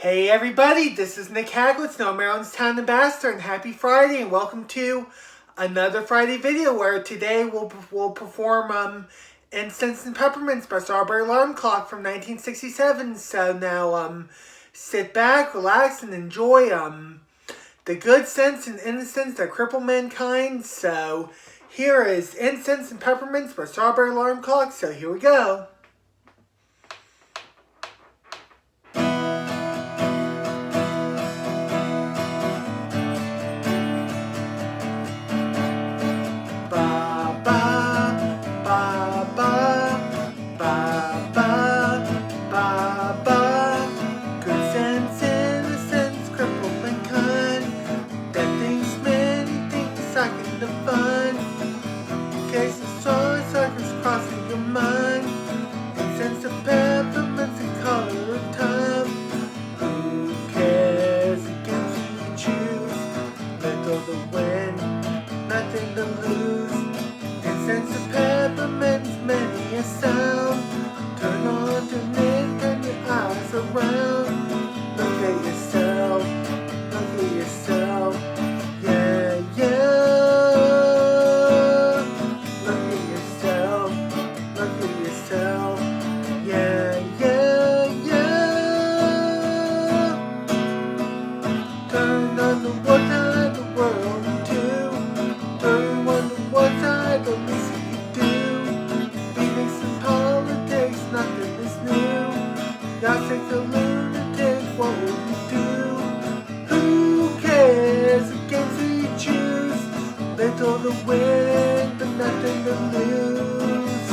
Hey everybody, this is Nick Haglich, Maryland's Town Ambassador, and happy Friday, and welcome to another Friday video where today we'll perform Incense and Peppermints by Strawberry Alarm Clock from 1967. So now sit back, relax, and enjoy the good sense and innocence that cripple mankind. So here is Incense and Peppermints by Strawberry Alarm Clock. So here we go. Good sense, innocence, cripple mankind. That thinks many things sucking the fun. In case of solar circles crossing your mind. Incense and peppermints and color of time. Who cares against you choose? Let all the wind, nothing to lose. Incense and peppermints, many a sound. Turn on to Nick, turn your eyes around. Look at yourself, look at yourself. Yeah, yeah. Look at yourself, look at yourself. Yeah, yeah, yeah. Turn on the one side of the world too. Turn on the one side of me. Nothing is new. Y'all take the lunatic, what will you do? Who cares against who you choose? Little to win, but nothing to lose.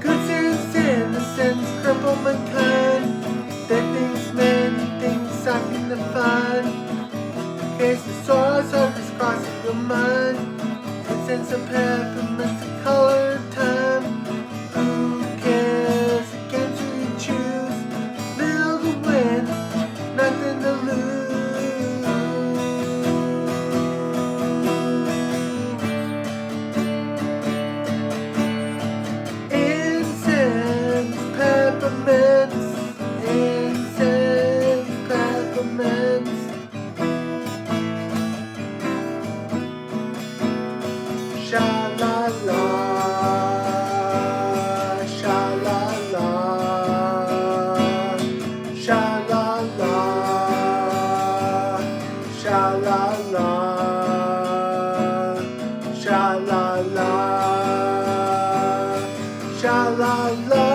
Good sense, innocence, cripple mankind. That thinks many things sucking the fun. In case the solar circles crossing your mind. Incense and peppermints, the color of time. Who cares against who you choose? Little to win, nothing to lose. Incense, peppermints. Incense, peppermints. Sha-la-la, sha-la-la, sha-la-la, sha-la-la, sha-la-la, sha-la-la,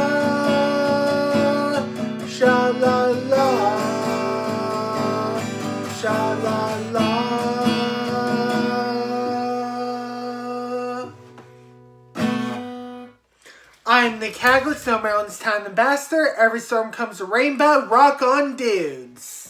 sha-la-la, sha-la-la. I'm Nick Haglich, Maryland's Town Ambassador. Every storm comes a rainbow. Rock on, dudes.